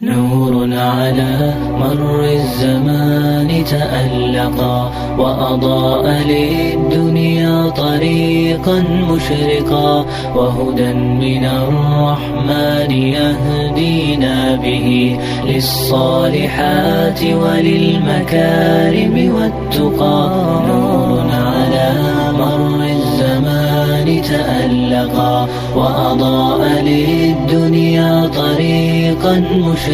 نور على مر الزمان تألقا وأضاء للدنيا طريقا مشرقا، وهدى من الرحمن يهدينا به للصالحات وللمكارم والتقى. نور على مر الزمان تألقا وأضاء للدنيا طريقا مشرقا.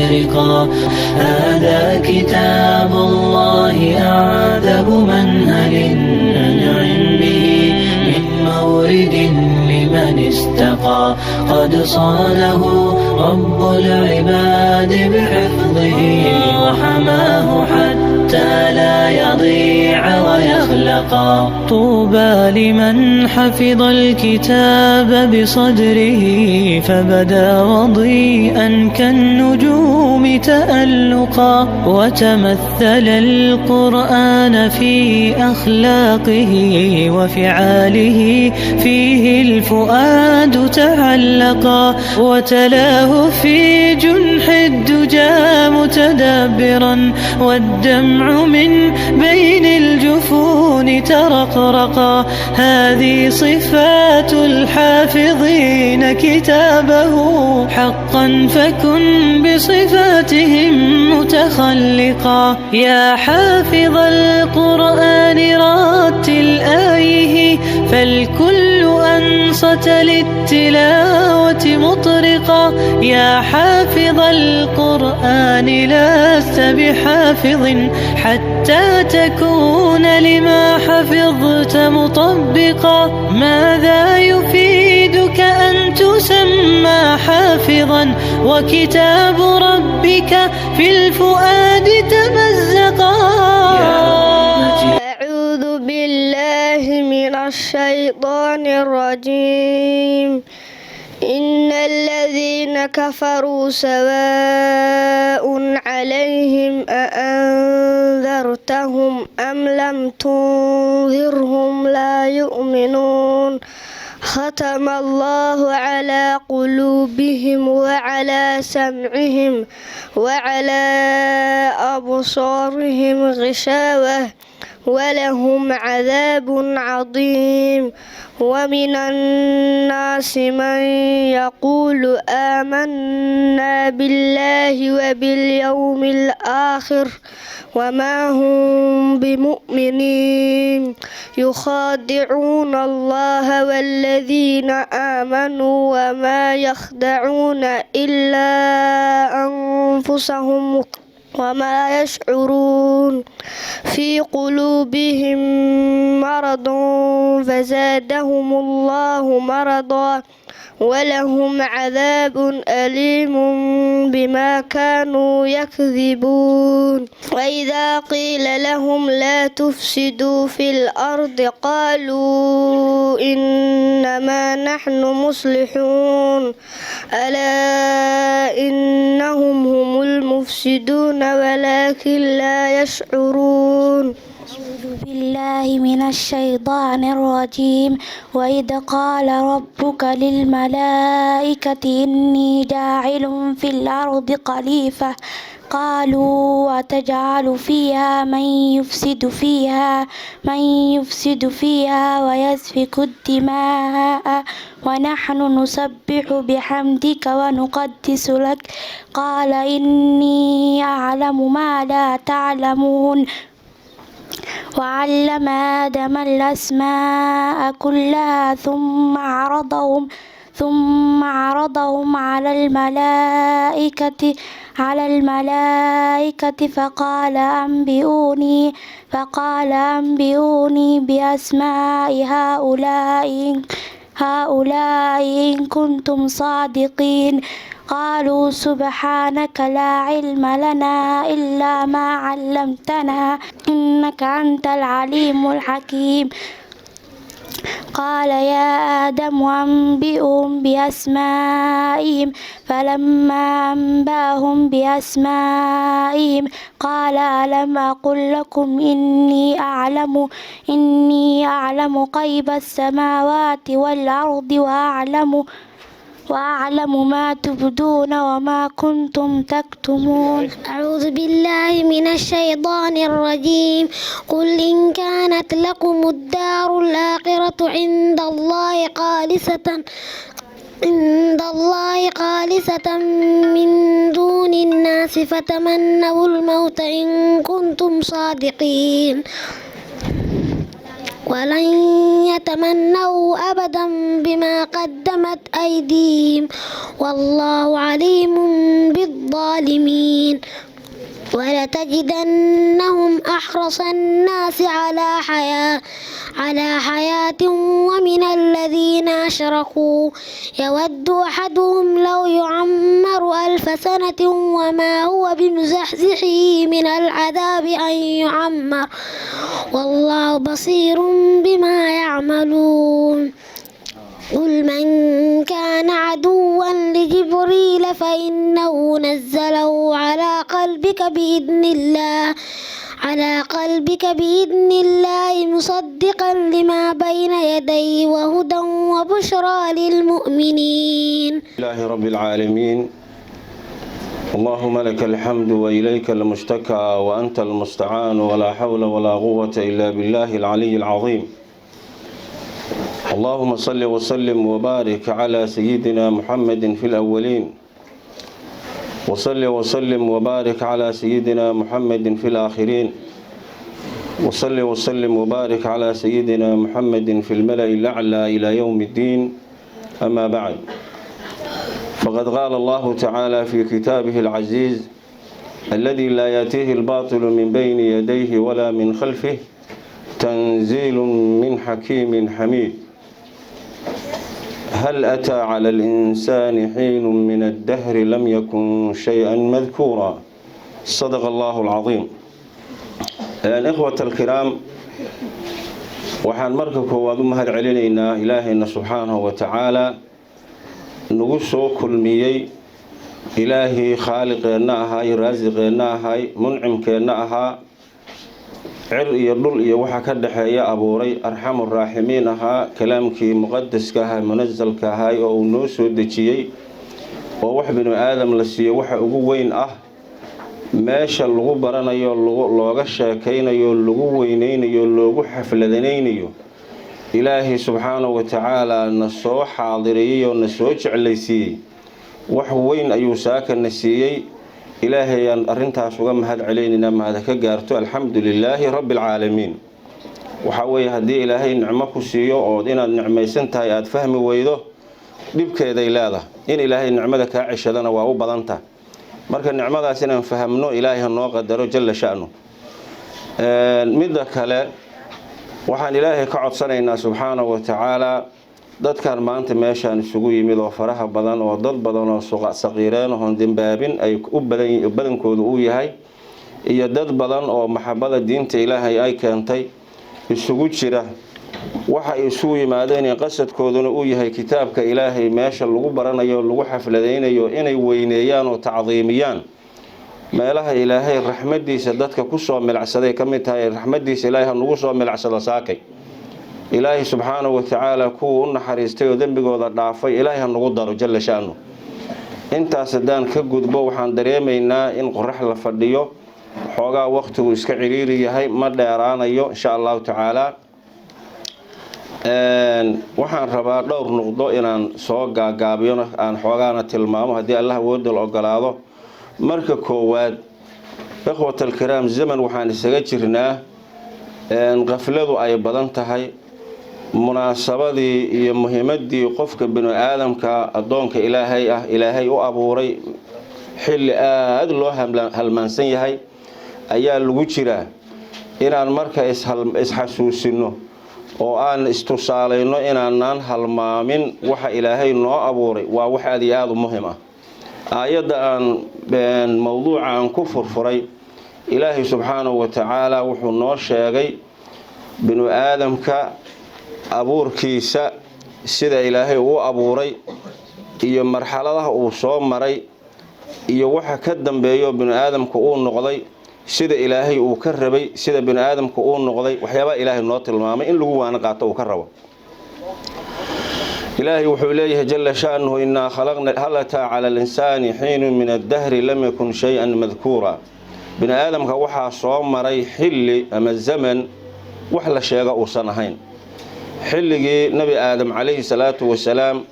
هذا كتاب الله أعذب منهل أنعم به من مورد لمن استقى. قد صانه رب العباد بحفظه وحماه حتى لا يضيع ويخلقا. طوبى لمن حفظ الكتاب بصدره فبدا وضيئا كالنجوم تألقا، وتمثل القرآن في أخلاقه وفعاله فيه الفؤاد تعلقا، وتلاه في جنح الدجى متدبرا والدمع من بين الجفون ترقرقا. هذه صفات الحافظين كتابه حقا فكن بصفاتهم متخلقا. يا حافظ القرآن رتل آيه فالكل أنصت للتلاوة مطرقا. يا حافظ القرآن لست بحافظ حتى تكون لما حفظت مطبقا. ماذا يفيدك أن تسمى حافظا وكتاب ربك في الفؤاد تمزقا؟ أعوذ بالله من الشيطان الرجيم. إن الذين كفروا سواء عليهم أأنذرتهم أم لم تنذرهم لا يؤمنون. ختم الله على قلوبهم وعلى سمعهم وعلى أبصارهم غشاوة ولهم عذاب عظيم. ومن الناس من يقول آمنا بالله وباليوم الآخر وما هم بمؤمنين. يخادعون الله والذين آمنوا وما يخدعون إلا أنفسهم وما يشعرون. في قلوبهم مرض فزادهم الله مرضا ولهم عذاب أليم بما كانوا يكذبون. وإذا قيل لهم لا تفسدوا في الأرض قالوا إنما نحن مصلحون ألا إنهم هم المفسدون ولكن لا يشعرون. أعوذ بالله من الشيطان الرجيم. وإذ قال ربك للملائكة إني جاعل في الأرض خليفة قالوا أتجعل فيها من يفسد فيها ويسفك الدماء ونحن نسبح بحمدك ونقدس لك قال إني أعلم ما لا تعلمون. وعلم آدم الأسماء كلها ثم عرضهم على الملائكة فقال أنبئوني بأسماء هؤلاء إن كنتم صادقين. قالوا سبحانك لا علم لنا إلا ما علمتنا إنك أنت العليم الحكيم. قال يا آدم أنبئهم بأسمائهم فلما أنبأهم بأسمائهم قال ألم أقل لكم إني أعلم غيب السماوات والأرض وأعلم ما تبدون وما كنتم تكتمون. أعوذ بالله من الشيطان الرجيم. قل إن كانت لكم الدار الآخرة عند الله خالصة من دون الناس فتمنوا الموت إن كنتم صادقين ولن يتمنوا أبدا بما قدمت أيديهم والله عليم بالظالمين. ولتجدنهم أحرص الناس على حياة ومن الذين أشركوا يود أحدهم لو يعمر 1000 سنة وما هو بمزحزحه من العذاب أن يعمر والله بصير بما يعملون. قل من كان عدوا لجبريل فإنه نزله على قلبك بإذن الله مصدقا لما بين يديه وهدى وبشرى للمؤمنين. الله رب العالمين. اللهم لك الحمد وإليك المشتكى وأنت المستعان ولا حول ولا قوة إلا بالله العلي العظيم. اللهم صل وسلم وبارك على سيدنا محمد في الأولين وصل وسلم وبارك على سيدنا محمد في الآخرين وصل وسلم وبارك على سيدنا محمد في الملأ الأعلى إلى يوم الدين. أما بعد، فقد قال الله تعالى في كتابه العزيز الذي لا يأتيه الباطل من بين يديه ولا من خلفه تنزيل من حكيم حميد. هل أتى على الإنسان حين من الدهر لم يكن شيئا مذكورا. صدق الله العظيم. الإخوة الكرام، waxaan marka koowaad u mahad celinaynaa ilaahayna subxaanahu wa tacaala nagu soo kulmiyey. ilaahii khaaliqeenna ahaa, raasiqeenna ahaa, muncimkeenna ahaa, cir iyo dhul iyo waxa ka dhaxeeya abuuray, arxamur raaximiin ahaa, kalaamkii muqadaska ahaa, munazalka ahaa oo uu noo soo dejiyey oo wax binu aadam la siiyo waxa ugu weyn ah, meesha lagu baranayo, looga sheekaynayo, lagu weyneynayo, loogu xafladanaynayo. ilaahi subxaanahu wa tacaala na soo xaadiriyey oo na soo jeclaysiiyey. wax weyn ayuu saakana siiyey. ilaahay aan arintaas uga mahad celeynina mahad ka gaarto. alxamdulilaahi rabbil caalamiin. waxa weeye haddii ilaahay nicmo ku siiyo oo inaad nicmaysan tahay aad fahmi weydo, dhibkeeday leedahay. in ilaahay nicmada kaa ceshadana waa u badanta. marka nicmadaas inaan fahamno ilaahay noo qadaro jalla sha'nu. midda kale waxaan ilaahay ka codsanaynaa subxaanahu wa tacaala dadkan maanta meeshaan isugu yimid oo faraha badan oo dad badan oo saqiireen oo dambaabin ay u badankoodu u yahay, iyo dad badan oo maxabada diinta ilaahay ay keentay isugu jira. waxa ay isugu yimaadeen qasadkooduna uu yahay kitaabka ilaahay meesha lagu baranayo, lagu xafladeynayo, inay weyneeyaan oo tacdiimiyaan meelaha ilaahay raxmadiisa dadka ku soo milacsaday kamid tahay. raxmadiisa ilaahay nagu soo milacsado saakay. ilaahay subxaanahu wa tacaala kuwa u naxariistay oo dembigooda dhaafay ilaahay nagu daro jalla sha'nu. intaas haddaan ka gudbo, waxaan dareemaynaa in qorax la fadhiyo, xoogaa waqtigu iska ciriiri yahay, ma dheeraanayo insha allahu tacaala. waxaan rabaa dhowr nuqdo inaan soo gaagaabiyo, aan xoogaana tilmaamo haddii allah woodal ogolaado. marka koowaad, ikhwatal kiraam, zaman waxaan isaga jirnaa qafladu ay badan tahay. munaasabadii iyo muhiimadii qofka binu aadamka adoonka ilaahay ah, ilaahay u abuuray, xilli aad loo halmaansan yahay ayaa lagu jiraa. inaan marka isxasuusino oo aan istusaalayno inaanaan halmaamin waxa ilaahay noo abuuray waa wax aad iyo aad u muhiim ah. aayadda aan mawduuca aan ku furfuray, ilaahay subxaanahu wa tacaala wuxuu noo sheegay binu aadamka abuurkiisa, sida ilaahay uu abuuray iyo marxaladaha uu soo maray iyo waxa ka dambeeyo binu aadamka uu noqday, sida ilaahay uu ka rabay, sida binu aadamka uu noqday. waxyaaba ilaahay noo tilmaamay in lagu waana qaato uu ka rabo. إلهي وحوليه جل شأنه إنا خلقنا هل أتى على الإنسان حين من الدهر لم يكن شيئا مذكورا بن آدم كوحا صوم مري حلي أما الزمن وحلا شيئا وصنهين حلي نبي آدم عليه الصلاة والسلام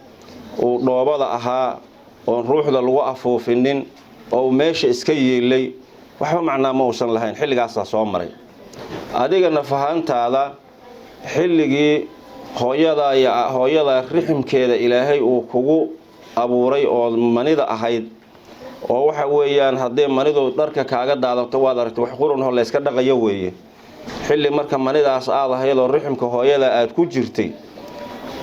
ونوبض أها ونروح ذا الوقف في النين أو ماشي اسكي لي وحا معنا ما وصن لهين حلي قاصة صوم مري أديك نفهمت هذا حلي hooyada riximkeeda ilaahay uu kugu abuuray oo manida ahayd oo waxa weeyaan hadii manidu dharka kaaga daadato waad aragtay wax qurun la iska dhaqayo weeye xilli marka manidaas aad ahayd oo riximka hooyada aad ku jirtay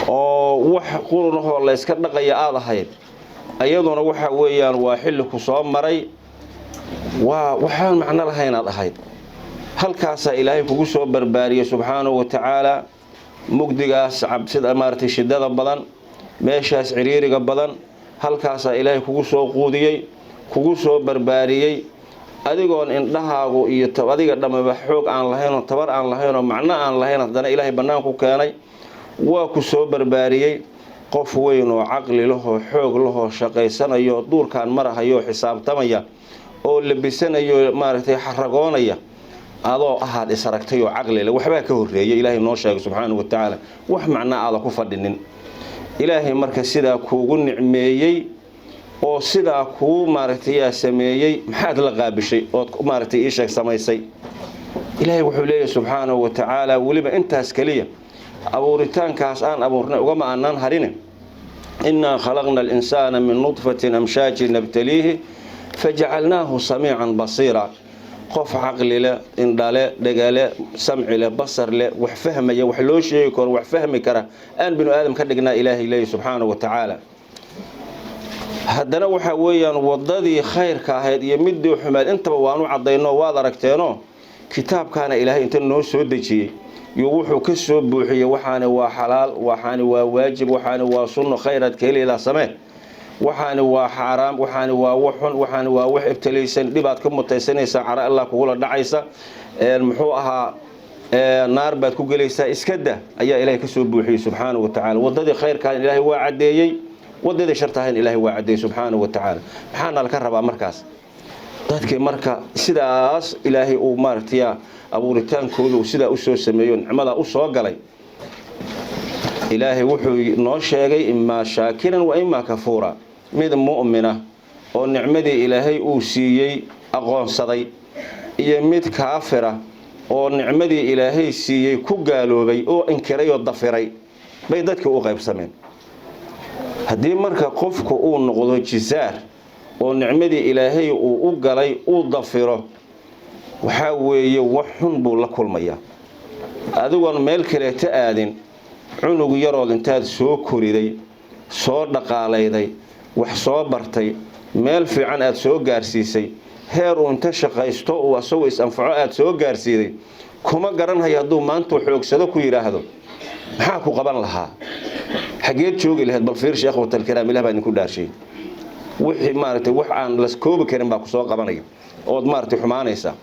oo wax qurun la iska dhaqayo aad ahayd ayaduna waxa weeyaan waa xilli ku soo maray waxaan macna lahayn aad ahayd halkaas ilaahay kugu soo barbaariyay subhanahu wa ta'ala mugdigaas cabsida maartay shidada badan meeshaas ciriiriga badan halkaas ilaahay kugu soo quudiyay kugu soo barbaariyay adigoon indhahaagu iyo adiga dhamaba xoog aan lahayn oo tabar aan lahayn oo macna aan lahayn hadana ilaahay banaan ku keenay waa ku soo barbaariyay qof weyn oo aqli leh oo xoog leh oo shaqaysanayo duurkaan marahayo xisaabtamaya oo labisanayo maartay xaragoonaya adoo ahaad isaragtay oo aqli leh waxba ka horeeyay ilaahay noo sheegay subhanahu wa ta'ala wax macna aad ku fadhinin ilaahay marka sida kuugu nicmeeyay oo sida ku maartay sameeyay maxaad la qaabishay oo maartay ii sheeg samaysay ilaahay wuxuu leeyahay subhanahu wa ta'ala waliba intaas kaliya abuuritaankaas aan abuurnay uga maanan harine inna khalaqna al-insana min nutfatin amshajin nabtalihi faj'alnahu samii'an basira qof aqli leh indhale dhagale samci leh basar leh wax fahmaya wax loo sheegi karo wax fahmi kara aan binu aadam ka dhignaa ilaahay leeyahay subhanahu wa ta'ala haddana waxa weeyaan wadadii khayrka ahayd iyo midii xumaad intaba waanu cadeyno waad aragteeno kitaabkaana ilaahay inta noo soo dejiyay iyo wuxuu ka soo buuxiyay waxaana waa xalaal waxaana waa waajib waxaana waa sunno khayraad kaleela samee waxaana waa xaraam waxaana waa waxun waxaana waa wax ibtilaysan dibaad ka mutaysanaysa cara Allah kuula dhacaysa muxuu ahaa naar baad ku galaysaa iskada ayaa ilaahay ka soo buuxiyay subhanahu wa ta'ala wadadii khayrka ilaahay waa cadeeyay wadadii shartahan ilaahay waa cadeeyay subhanahu wa ta'ala maxaana la ka rabaa markaas dadkii marka sidaas ilaahay uu maartiya abuuritaankooda sida u soo sameeyo nicmada u soo galay ilaahay wuxuu noo sheegay imma shaakiran wa imma kafuura mid mu'mina oo nicmadii ilaahay uu siiyay aqoonsaday iyo mid kaafira oo nicmadii ilaahay siiyay ku gaaloobay oo inkiray oo dafiray bay dadka u qaybsameen hadii marka qofku uu noqdo jizaar oo nicmadii ilaahay uu u galay uu dafiro waxa weeye wax xun buu la kulmaya adigoon meel kale ta aadin cunug yarood intaad soo koriday soo dhaqaalayday wax soo bartay meel fiican aad soo gaarsiisay heer uu inta shaqaysto oo asoo is anfaco aad soo gaarsiiday kuma garanay haduu maanta xoogsado ku yiraahdo maxaa ku qaban lahaa xageed joogi lahayd bal fiir sheekh wata karaam ilaah baan ku dhaarshay wixii maartay wax aan la koobi karin baa ku soo qabanaya oo maartay xumaanaysa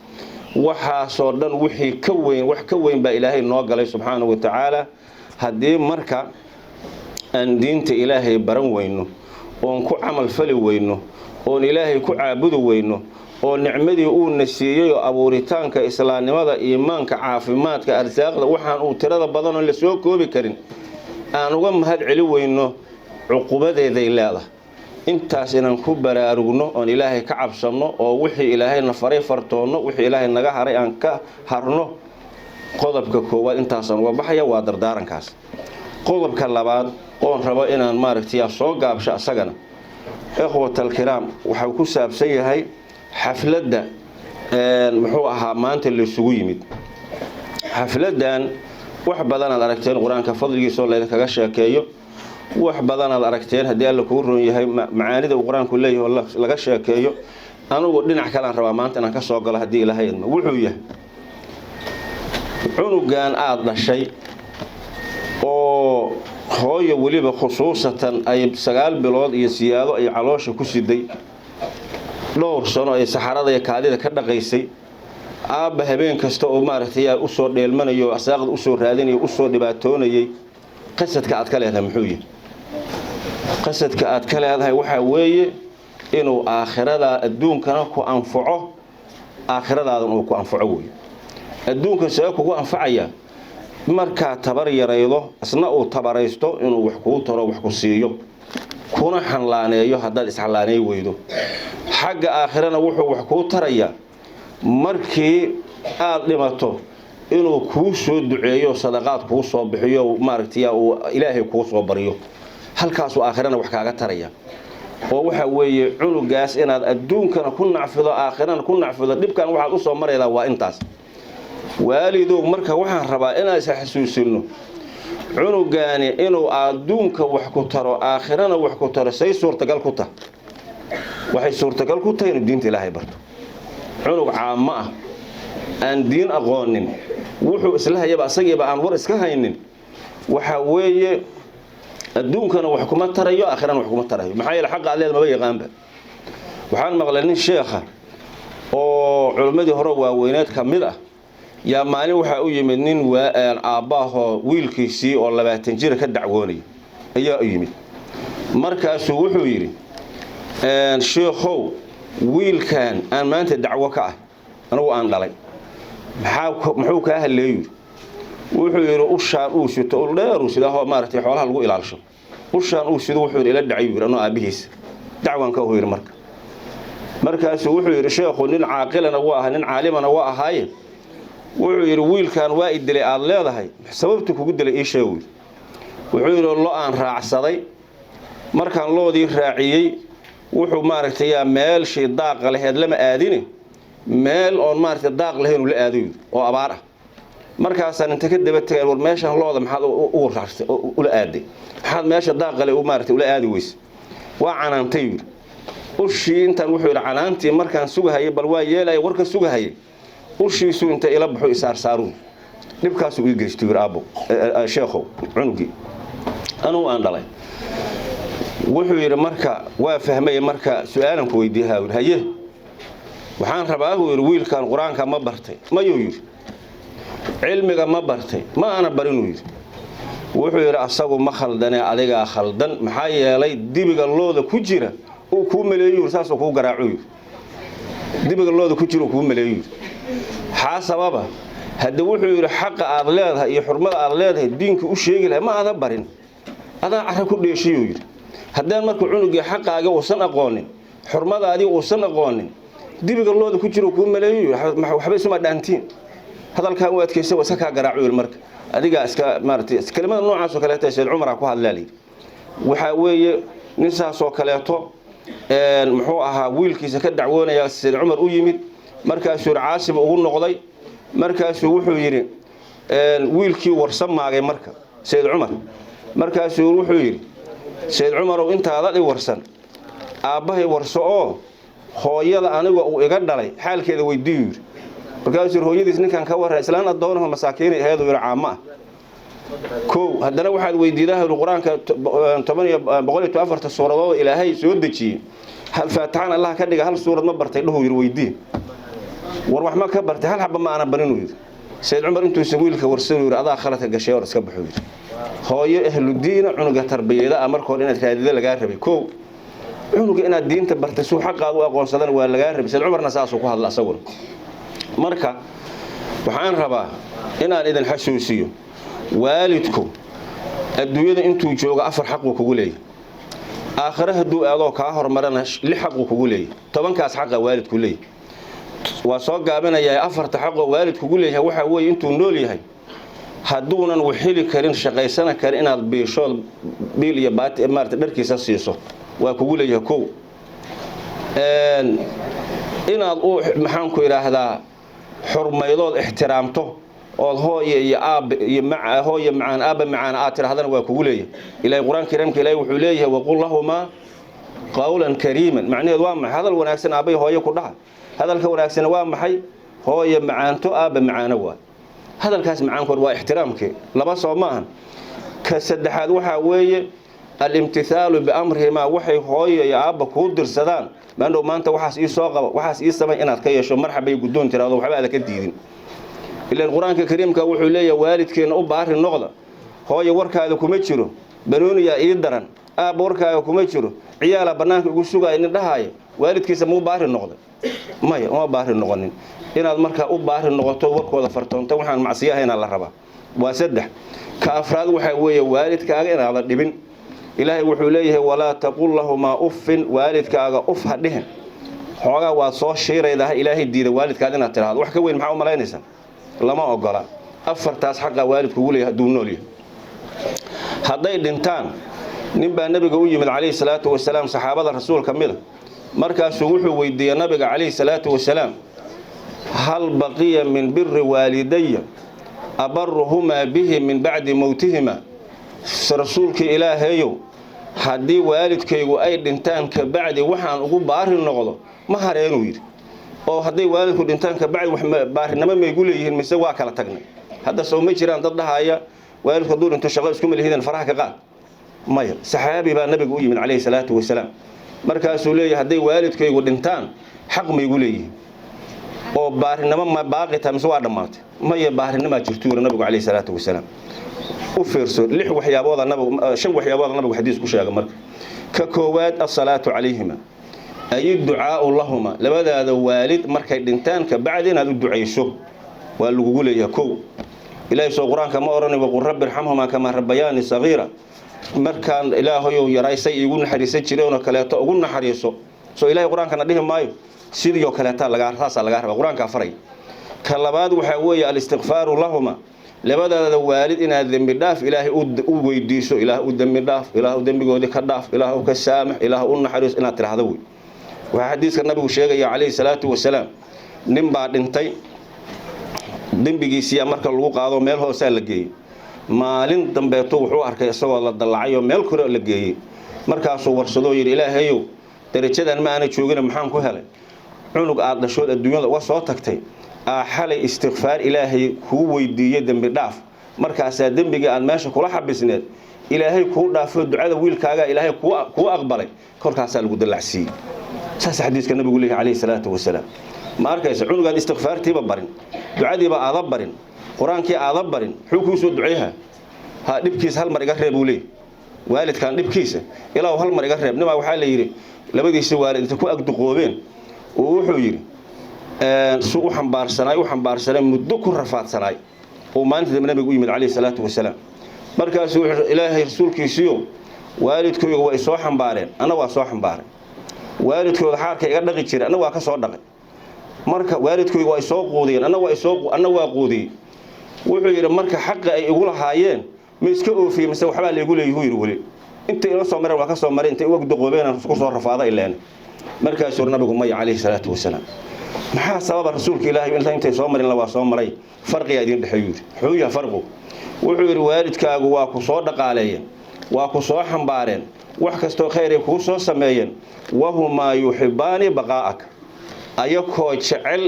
waxa soo dhan wixii ka weyn wax ka weyn baa ilaahay noo galay subhanahu wa ta'ala hadii marka aan diinta ilaahay baran weyno oo ku amal fali weyno oo ilaahay ku caabudu weyno oo nicmadii uu nasiiyay oo abuuritaanka islaamnimada iimaanka caafimaadka arsaaqda waxaan uu tirada badan oo la soo koobi karin aan uga mahad celi weyno cuqubadeeda ilaada intaas inaan ku baraarugno oo ilaahay ka cabsano oo wixii ilaahay na faray fartoono wixii ilaahay naga haray aan ka harno qodobka koowaad intaas aan uga baxaya waa dardaarankaas qodobka labaad oo rabo inaan maaragtay soo gaabsho asagana ikhwatal kiraam waxa ku saabsan yahay xafladda muxuu ahaa maanta la isugu yimid xafladan wax badan aad aragteen quraanka fadligiisa oo leeyahay kaga sheekeeyo wax badan aad aragteen hadii alla ku roon yahay macaanida quraanku leeyahay laga sheekeeyo anigu dhinac kale aan rabaa maanta inaan ka soo galo hadii ilaahay wuxuu yahay cunugan aad dhashay oo hooyo waliba khusuusatan ay 9 bilood iyo siyaado ay caloosha ku siday dhowr sano ay saxarada iyo kaadida ka dhaqaysay aaba habeen kasta oo maaragtay u soo dheelmanayo asaaqad u soo raadinayo u soo dhibaatoonayay qasadka aad ka leedahay muxuu yahay qasadka aad ka leedahay waxa weeye inuu aakhirada adduunkana ku anfaco aakhiradaadana uu ku anfaco weeye adduunka soo kugu anfacaya marka tabar yaraydo asna uu tabaraysto inuu wax ku taro wax ku siiyo kuna xanlaaneeyo hadaad isxalaaneey weydo xagga aakhirana wuxuu wax ku taraya markii aad dhimato inuu kuu soo duceeyo sadaqaad kuu soo bixiyo maaragtay uu ilaahay kuu soo bariyo halkaas uu aakhirana wax kaaga taraya oo waxa weeye cunugaas inaad adduunkana ku nacfido aakhirana ku nacfido dhibkan waxaad u soo maraydaa waa intaas waalidow marka waxaan rabaa inaan is xasuusino cunugaani inuu adduunka wax ku taro aakhirana wax ku taro say suurtagal ku tahay waxay suurtagal ku tahay inuu diinta ilaahay barto cunug caamo ah aan diin aqoonin wuxuu isla hayaba asagiiba aan war iska haynin waxa weeye adduunkana wax kuma tarayo aakhirana wax kuma tarayo maxaa yeelay xaq aad leedahay ma yaqaanba waxaan maqlay nin sheekha oo culimadii hore waaweyneed ka mid ah yaa maalin waxa u yimid nin aabbaho wiilkiisii oo 20 jir ka dacwoonay ayaa u yimid markaasuu wuxuu yiri sheekhow wiilkan aan maanta dacwo ka ah anigu aan dhalay muxuu ka haleeyay wuxuu yiri ushaan uu shito ul dheer uu sidaa maartay xoolaha lagu ilaalisho ushaan uu sido wuxuu ila dhacay anoo aabihiis dacwan ka hoyir markaasuu wuxuu yiri sheekhu nin caaqilana waa nin caalimana waa ahaaye wuxuu yiri wiilkan waa idilay aad leedahay sababtu kugu dilay ii sheeg wuxuu yiri loo aan raacsaday markaan loodii raaciyay wuxuu maartay meel shay daaq lahayd lama aadine meel oo maartay daaq lahayn uu la aadayo oo abaar ah markaasaan inta ka daba tagay war meeshan looda maxaad u raacsay u la aaday maxaad meesha daaq leh u maartay u la aadi weys waa canaantay ushii intaan wuxuu yiri canaantii markaan sugahay bal waa yeelay warka sugahay ushiisu inta ila baxo isaar saaruun dibkaas uu geystay aabo sheekhow cunugi anuu aan dhalay wuxuu yiri marka waa fahmay marka su'aalan ku weydiiyaa haye waxaan rabaa wiilkan quraanka ma bartay ma yiri cilmiga ma bartay ma ana barin wuxuu yiri asagu ma khaldane adiga khaldan maxaa yeelay dibiga looda ku jira oo ku maleeyo saas oo ku garaaco dibiga looda ku jira oo ku maleeyo xaasababa hada wuxuu yiri xaq aad leedahay iyo xurmada aad leedahay diinka u sheegi lahay ma aada barin adaa ara ku dheeshiyo yiri hadaan marka cunuga xaqaaga uu san aqoonin xurmadaadii uu san aqoonin dibiga looda ku jira oo ku maleeyo waxba isma dhaantiin hadalkan uu adkaysa wasa ka garaaco marka adiga iska maartay kelimada noocaas oo kale ah Sheekh Umar ku hadlay waxa weeye nin saas oo kale muxuu ahaa wiilkiisa ka dacwoonaya Sheekh Umar u yimid markaasuu caasib ugu noqday markaasuu wuxuu yiri wiilkii warsan maagay marka Sheekh Umar markaasuu wuxuu yiri Sheekh Umar oo intaada ay warsan aabahay warso oo hooyada aniga uu iga dhalay xaalkeeda weydiiyo markaasuu hooyadiis ninkan ka waray islaan adoonaha masaakiin aheedo yiri caama koo hadana waxaad weydiidaa quraanka 104 suuradood ilaahay soo dejiyay hal faatahan Allah ka dhiga hal suurad ma bartay dhaho yiri weydii war wax ma ka bartay hal xabba ma ana barin weyd Sheekh Umar intuu wiilka warsan yiri adaa khaladka gashay oo iska baxo yiri hooyo ahlu diin cunuga tarbiyada amarkood inaad raadida laga rabay koo cunuga inaad diinta bartay soo xaqaad u aqoonsadan waa laga rabay Sheekh Umarna saas uu ku hadla asaguna marka waxaan rabaa inaan idin xasuusiyo waalidku adduunyada intuu joogo 4 xaq uu kugu leeyahay aakhiraha duu aadoo ka hormarana 6 xaq uu kugu leeyahay 10kaas xaq waalidku leeyahay waa soo gaabinaya 4 xaq waalidku kugu leeyahay waxa weeye intuu nool yahay haduunan wixili karin shaqaysana kar inaad beesho bil iyo baat maarta dharkiisa siiso waa kugu leeyahay koo inaad u maxaan ku yiraahdaa xurmaydood ixtiraamto oo hooyo iyo aab iyo maca hooyo macaan aab macaan aad tirahdana waa kugu leeyahay ilaahay quraanka kariimka ilaahay wuxuu leeyahay waqul lahumma qawlan kariiman macnaheedu waa maxay hadal wanaagsan aabay hooyo ku dhaha hadalka wanaagsan waa maxay hooyo macaanto aab macaana waa hadalkaas macaankood waa ixtiraamkii laba soo maahan ka saddexaad waxa weeye al-imtithaalu bi amrihima waxay hooyo iyo aab ku dirsadaan maanta maanta waxaas ii soo qaba waxaas ii samay inaad ka yeesho marxabay gudoon tiraado waxba aad ka diidin ilaa quraanka kariimka wuxuu leeyahay waalidkeena u baari noqda hooyo warkaada kuma jiro banooniya ii daran aabborkaaga kuma jiro ciyaala banaanka ugu sugay in dhahayo waalidkiisa muu baari noqday maya uma baari noqonin inaad marka u baari noqoto warkooda fartoonto waxaan macsiyo ahayn la rabaa waa saddex ka afraad waxa weeye waalidkaaga inaad dhibin ilaahay wuxuu leeyahay walaa taqul lahuma uffin waalidkaaga uf hadhihin xoogaa waad soo shiiraydaa ilaahay diida waalidkaad inaad tiraahdo wax ka weyn maxaa u malaynaysan lama ogola afartaas xaqa waalidku uu leeyahay haduu nool yahay hadday dhintaan nin baa nabiga u yimid calayhi salaatu wasalaam saxaabada rasuulka mida markaasuu wuxuu weydiiyey nabiga calayhi salaatu wasalaam hal baqiya min birri waalidayya abarruhumaa bihi min bacdi mowtihima rasuulkii ilaahayow haddii waalidkaygu ay dhintaan ka bacdi waxaan ugu baari noqdo ma hareenuu yidhi oo hadday waalidku dhintaan ka bacdi wax baarinimo maygu leeyihiin mise waa kala tagnay hadda soo ma jiraan dad dhahaya waalidku hadduu dhinto shaqo iskuma lihideen faraha ka qaad maya saxaabi baa nabiga u yimid calayhi salaatu wasalaam markaasuu leeyahay hadday waalidkaygu dhintaan xaq maygu leeyihiin oo baarinimo ma baaqi tahay mise waa dhammaatay maya baarinimaa jirtu yiri nabigu calayhi salaatu wasalaam u fiirso lix waxyaabood nabigu shan waxyaabood nabigu xadiis ku sheegay marka ka koowaad as-salaatu calayhima ay ducaa lahuma labadaada waalid markay dhintaan ka bacdi inaad u duceyso waa lagu leeyahay koow ilaahay soo quraanka ma oranay wa rabbi irhamhuma kama rabbayani saghira markaan ilaahayow yaraysay igu naxariisan jireen oo kaleeto ugu naxariiso soo ilaahay quraanka dhihi maayo sidoo kaleeto laga raba quraanka faray ka labaad waxa weeye al-istighfaaru lahuma labadaada waalid inaad dambi dhaaf ilaahay u weydiiso ilaahay u dambi dhaaf ilaahay dambigoodi ka dhaaf ilaahay ka saamax ilaahay u naxariis inaad tiraahdo waxa xadiiska nabigu sheegay calayhi salaatu wasalaam nin baa dhintay dambigiisa marka lagu qaado meel hoose la geeyay maalin dambeeto wuxuu arkay isagoo la dalacayo meel kore la geeyay markaasuu warsado yiri ilaahayow darajadan ma ana joogin maxaan ku helay cunug aad dhashood adduunyada waa soo tagtay xalay istighfaar ilaahay ku weydiiyay dambi dhaaf markaas dambiga aad meesha kula xabisneed ilaahay ku dhaafo ducada wiilkaaga ilaahay ku aqbalay korkaas lagu dalacsiiyay saas xadiiska nabigu leeyahay calayhi salaatu wasalaam ma arkaysa cunugan istighfaartiiba barin ducadiiba aad barin quraankii aad barin wuxuu ku soo duceeyaa ha dhibkiisa hal mar iga reeb uu leeyahay waalidkan dhibkiisa ilaa hal mar iga reeb nima waxa la yiri labadiisa waalid inta ku agduqoobeen oo wuxuu yiri suu u xambaarsanay muddo ku rafaadsanay oo maalinta nabigu u yimid calayhi salaatu wasalaam markaasuu ilaahay rasuulkiisiyo waalidkooda way soo xambaareen ana waa soo xambaaray waalidkooda xaarka iga dhaqi jiray ana waa ka soo dhaqay marka waalidkooda way soo qoodeen ana waa qoodiyay wuxuu yiri marka xaq ay igu lahaayeen ma iska oofiyay mise waxba la igu leeyahay yiri wali inta ila soo maray waa ka soo maray inta ugu duqoobeen ku soo rafaaday ileen markaasuu nabigu may calayhi salaatu wasalaam maxaa sababa rasuulka ilaahay intay soo marin la waa soo maray farqiga idin dhaxeeyo wuxuu yahay farqo wuxuu yiri waalidkaagu waa ku soo dhaqaaleeyeen waa ku soo xambaareen wax kasto khayr ay ku soo sameeyeen wahuma yuhibbani baqaa'ak ayakoo jecel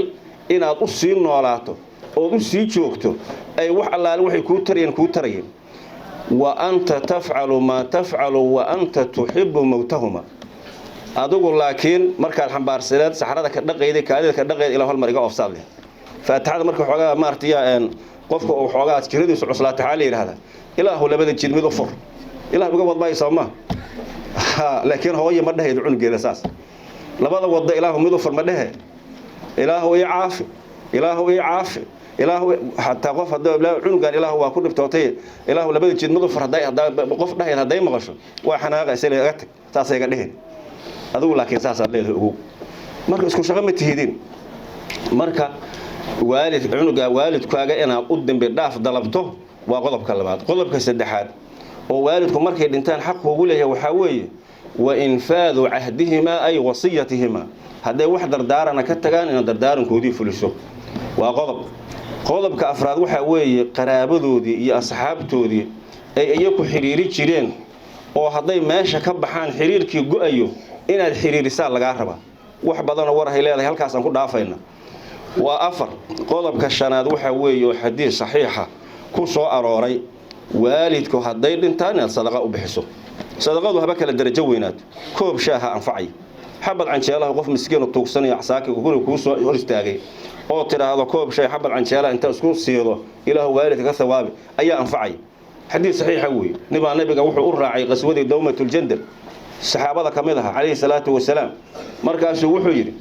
inaad u sii noolaato oo u sii joogto ay wax allaale waxay ku tarayeen wa anta taf'alu ma taf'alu wa anta tuhibbu mawtahuma adigu laakiin markaad xambaarsaneed saxarada ka dhaqeeyay kaadida ka dhaqeeyay ilaa hal mar iga ofsaad leh faataxada marka xoogaa maartiya qofka uu xoogaa jiradiisu cuslaata xal yiraahdo ilaahu labada jid mid u fur ilaahu uga wadbay Soomaa laakiin hooyo ma dhahayd cunugeeda saas labada wada ilaahu mid u fur ma dhahay ilaahu ii caafi ilaahu hatta qof hadaa cunugan ilaahu waa ku dhibtootay ilaahu labada jid mid u fur haday qof dhahayd haday maqasho waa xanaaqa isla iga tag taas iga dhahay adigu laakiin saas aad leedahay ugu marka isku shaqo ma tihidin marka waalidkaaga inaad u dambi dhaaf dalabto waa qodobka labaad qodobka saddexaad oo waalidku markay dhintaan xaq ugu leeyahay waxa weeye wa infaadu ahdihima ay wasiyatihima haday wax dardaarana ka tagaan in dardaarankoodii fuliso waa qodobka afraad waxa weeye qaraabadoodii iyo asxaabtoodii ay iyagu xiriiri jireen oo haday meesha ka baxaan xiriirkii go'ayo inaad xiriirisaa laga raba wax badan oo war ay leedahay halkaas aan ku dhaafayna waa afar qodobka shanaad waxa weeye xadiis saxiixa ku soo arooray waalidku haday dhintaan inaad sadaqa u bixiso sadaqadu haba kala darajo weynaad koob shaaha anfacay xabad canjeelaha qof miskiin oo tuugsanaya asaaka ku soo hor istaagay oo tiraahdo koob shay xabad canjeela inta isku siido ilaahu waalidka ka thawaabi ayaa anfacay xadiis saxiixa weeye nibaa nabiga wuxuu u raacay qaswadii dawmatul jandal saxaabada kamid ah calayhi salaatu wasalaam markaasuu wuxuu yidhi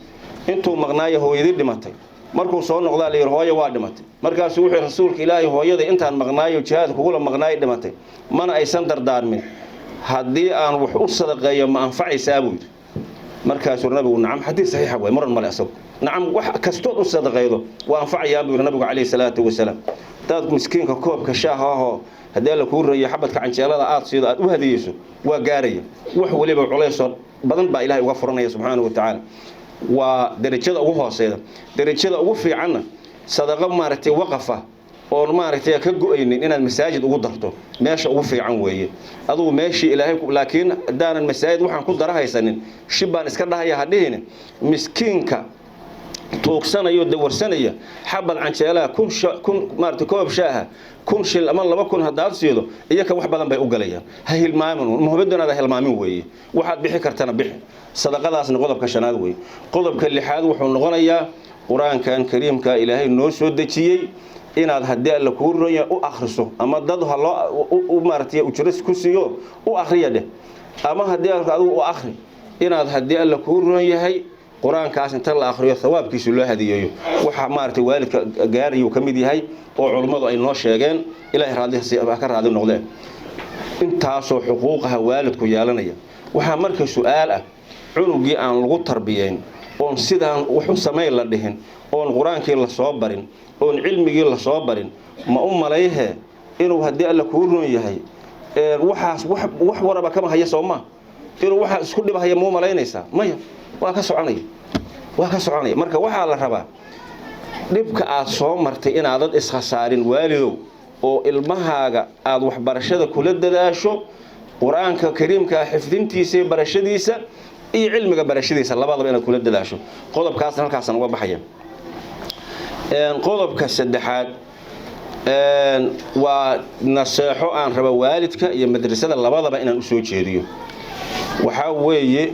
intuu maqnaayo hooyadii dhimatay markuu soo noqdaa la yidhi hooyo waa dhimatay markaasuu wuxuu rasuulka ilaahay hooyada intaan maqnaayo jihaad kugula maqnaayo dhimatay mana aysan dardaarmin haddii aan wax u sadaqeeyo ma anfacaysaa buu yidhi markaasuu nabigu nacam xadiis saxiixa weeye maran male asagu nacam wax kastood u sadaqeedo waa anfacayaa buu yidhi nabigu calayhi salaatu wasalaam dad miskiinka koobka shaaha ahoo haddii alla kuu rayo xabadka canjeelada aad siido aad u hadiyeyso waa gaaraya wax waliba culaysoo badan baa ilaahay uga furanaya subxaanahu wa tacaala waa darajada ugu hooseeda darajada ugu fiicanna sadaqa maaragtay waqafa oon maaragtay ka go'aynin inaad masaajid ugu darto meesha ugu fiican weeye adugu meeshii ilaahay laakiin haddaanan masaajid waxaan ku dara haysanin shib baan iska dhahaya hadhihine miskiinka tuugsanayo dawarsanaya xabad canjeelaha kun maaragtay koob shaaha 1,000 shil ama 2,000 haddaad siido iyaka wax badan bay u galayaan ha hilmaamin muhimadanaada hilmaamin weeye waxaad bixi kartana bixi sadaqadaasna qodobka shanaad weeye qodobka lixaad wuxuu noqonayaa qur-aankan kariimka ilaahay noo soo dejiyey inaad haddii alla kuu ronya u akhriso ama dad ha loo maaragtay ujras ku siiyo u akhriya dheh ama haddii adigu u akhri inaad haddii alla kuu ron yahay quraankaas inta la akhriyo thawaabkiisu loo hadiyeeyo waxa maartay waalidka gaariyo kamid yahay oo culimadu ay noo sheegeen ilaahay raadiisa ka raadi noqdeen intaasoo xuquuqaha waalidku yeelanaya waxa marka su'aal ah cunugii aan lagu tarbiyeyn oon sidaan wax u sameey la dhihin oon quraankii la soo barin oon cilmigii la soo barin ma u maleeyhe inuu hadii alla ku roon yahay waxaas wax waraba kama haya Soomaa inuu waxa isku dhibahaya ma u maleynaysa maya waa ka soconay marka waxa la rabaa dhibka aad soo martay inaad dad iskhasaarin waalidow oo ilmahaaga aad wax barashada kula dadaasho quraanka kariimka xifdintiisa barashadiisa iyo cilmiga barashadiisa labadaba inaad kula dadaasho qodobkaasna halkaasna uga baxaya qodobka saddexaad waa naseexo aan raba waalidka iyo madrasada labadaba inaan u soo jeediyo waxa weeye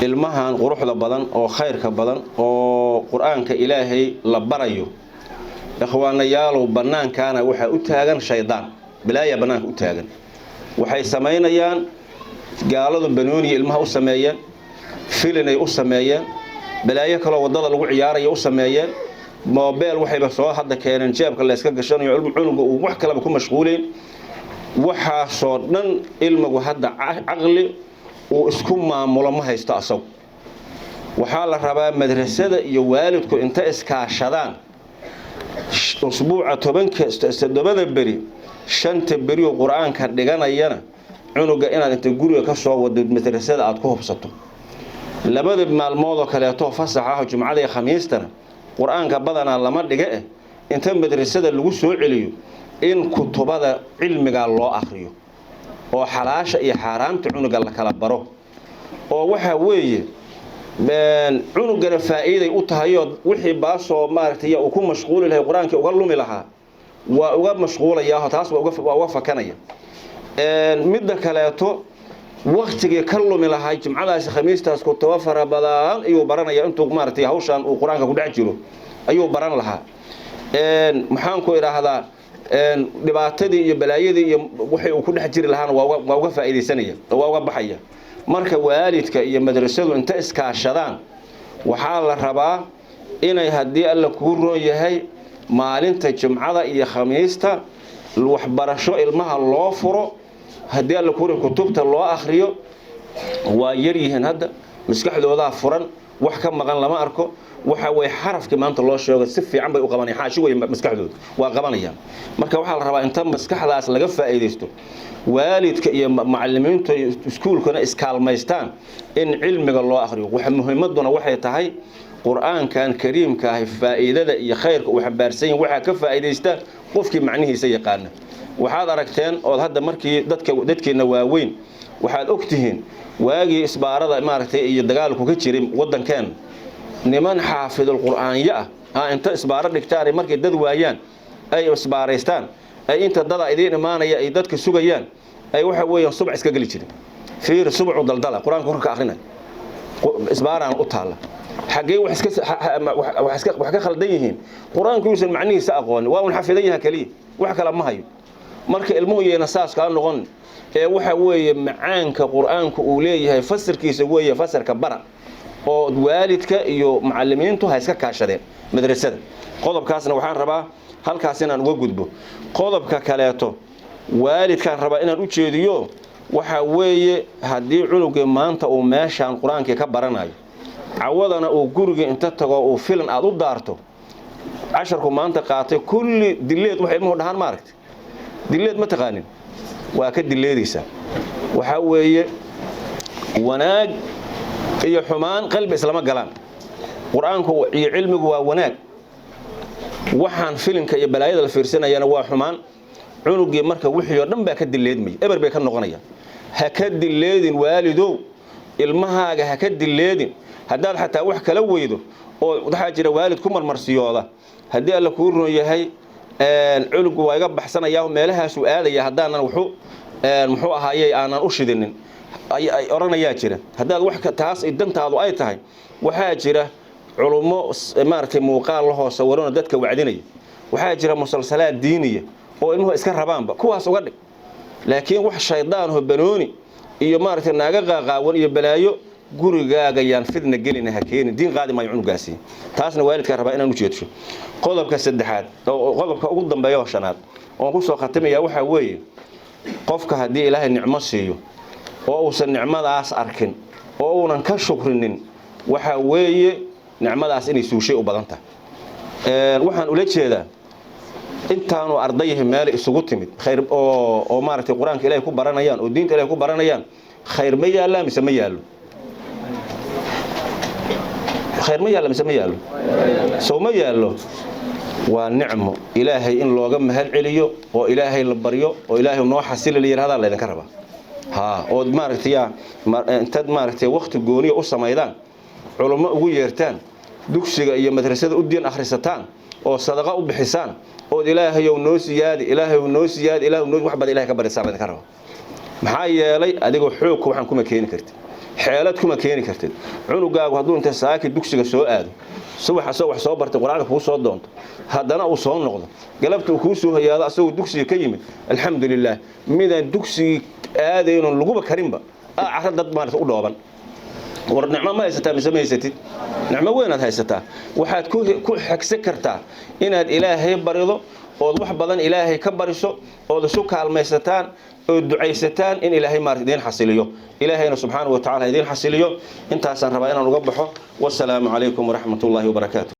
ilmahan quruxda badan oo khayrka badan oo quraanka ilaahay la barayo ikhwaanayaalow banaankaana waxa u taagan shaydaan bilaaya banaanka u taagan waxay sameynayaan gaaladu banooni ilmaha u sameeyeen filinay u sameeyeen bilaayo kale wadada lagu ciyaarayo u sameeyeen mobile waxayba soo hadda keeneen jeebka la iska gashanayo cunuga uu wax kale ku mashquuleen waxa soo dhan ilmuhu hadda aqli oo isku maamulo ma haysto asagu waxa la rabaa madrasada iyo waalidku inta iskaashadaan usbuuca 7 beri 5 beri oo quraanka dhiganayana cunuga inaad inta guriga ka soo wado madrasada aad ku hubsato labada maalmood oo kale to fasaxa jumcada iyo khamiistana quraanka badana lama dhiga inta madrasada lagu soo celiyo in kutubada cilmiga loo akhriyo oo xalaasha iyo xaraamta cunuga la kala baro oo waxa weeye cunugana faa'iiday u tahay wixii baasoo maartay uu ku mashquul yahay quraanka uga lumi lahaa waa uga mashquulaya taas waa uga fakanaya midda kaleeto waqtiga ka lumi lahaa jumcadaas khamiistaas ku tawafara badan iyo baranaya intuu maartay hawshan uu quraanka ku dhac jiro ayuu baran lahaa maxaan ku iraahdaa dhibaatadii iyo balaayadii iyo waxay uu ku dhax jiri lahaana waa uga faa'iideysanaya waa uga baxaya marka waalidka iyo madrasadu inta iskaashadaan waxa la rabaa inay hadii alla ku roon yahay maalinta jumcada iyo khamiista wax barasho ilmaha loo furo hadii alla ku roon kutubta loo akhriyo waa yar yihiin hadda maskaxdooda furan wax ka maqan lama arko waxa way xarafki maanta loo sheego si fiican bay u qabanayaan xaashi way maskaxdooda waa qabanayaan marka waxa la rabaa inta maskaxdaas laga faa'iideysto waalidka iyo macallimiinta iskuulkana iskaalmaystaan in cilmiga loo akhriyo waxa muhiimaduna waxay tahay quraankan kariimka ah faa'iidada iyo khayrka uu xambaarsan yahay waxa ka faa'iideysta qofkii macnihiisa yaqaan waxaad aragteen oo hadda markii dadkeena waaweyn waxaad ogtihiin waagii isbaarada maaragtay iyo dagaalku ka jiray wadankan niman xaafidul quraanyo inta isbaaro dhigtaan markay dad waayaan ay isbaareystaan ay inta dad idin imaanaya ay dadka sugayaan ay waxa weeyaan subax iska gali jireen fiir subaxu daldala quraanka ka akhrinay isbaaraan u taala xagee wax ka khaldan yihiin quraanku uusan macnihiisa aqoon waa un xafidan yahay kaliya wax kala ma hayo marka ilmuhu yeena saas ka noqon ee waxa weeye macaanka quraanku uu leeyahay fasirkiisa weeye fasirka bara oo waalidka iyo macallimiintu ha iska kaashadeen madrasada qodobkaasna waxaan rabaa halkaas inaan uga gudbo qodobka kaleeto waalidkaan rabaa inaan u jeediyo waxa weeye hadii cunuga maanta uu meeshaan quraanka ka baranayo cawadana uu guriga inta tago uu filan aad u daarto casharku maanta qaatay kulli dileed wax ilmuhu dhahan maaragtay dileed ma taqaanin waa ka dileedaysa waxa weeye wanaag iyo xumaan qalbi islama galaan quraanku iyo cilmigu waa wanaag waxaan filinka iyo balaayada la fiirsanayana waa xumaan cunugii marka wixii oo dhan baa ka dileedmay eber bay ka noqonayaan ha ka dileedin waalidow ilmahaaga ha ka dileedin haddaad xataa wax kala weydo oo waxa jira waalid ku marmarsiyooda haddii alla kuu run yahay cunugu waa iga baxsanayaa meelahaas uu aadaya haddaanan muxuu ahaayay aanan u shidinin ay oranayaa jira haddaad wax taas dantaadu ay tahay waxaa jira culumo maartay muuqaal la hoos warona dadka wacdinaya waxaa jira musalsalaad diiniya oo ilmuhu iska rabaanba kuwaas uga dhig laakiin wax shaydaan oo banooni iyo maartay naaga qaaqaawan iyo balaayo gurigaaga yaan fidna gelina ha keenin diin qaadi maayo cunugaasi taasna waalidka rabaa inaan u jeedsho qodobka saddexaad oo qodobka ugu dambeeyo shanaad oo ku soo khatimaya waxa weeye qofka hadii ilaahay nicmo siiyo oo uusan nicmadaas arkin oo uunan ka shukrinin waxa weeye nicmadaas inay suushay u badan tahay waxaan ula jeedaa intaanu ardayah meel isugu timid khayr oo maartay quraanka ilaahay ku baranayaan oo diinta ilaahay ku baranayaan khayr ma yaala mise ma yaalo خير ما يعلم سما يعلم سو ما يعلم ونعمه إلهي إن لوجا مهل عليو وإلهي لبريو وإلهي نوح حسيل اللي هذا اللي ذكره ها ومارتيا أنت مارتي وقت الجونية قصة ميدان علماء ويرتان دكسي يا مدرسة الدين آخرستان وصدقاء بحسان وإلهي ونوسياد إلهي ونوسياد إلهي ونوس واحد إلهي كبر السامع ذكره محايا لي أديكوا حوك وحنكم كين كرت xeeladkuma keeni kartid cunugaagu haduu inta saaki dugsiga soo aado subax soo bartay quraanka ku soo doonto hadana uu soo noqdo galabta uu ku soo hayaado asagoo dugsiga ka yimid alxamdulillah midaan dugsiga aadayno laguba karinba carad dad maarta u dhooban war nicmo ma haysataa mise ma haysatid nicmo weyn aad haysataa waxaad ku xigsan kartaa inaad ilaahay barido oo wax badan ilaahay ka bariso oo isu kaalmaysataan oo ducaysataan in ilaahay maartideen xasiliyo ilaahayna subhanahu wa ta'ala idin xasiliyo intaasaan rabaa inaan uga baxo wassalaamu alaykum wa rahmatullahi wa barakatuh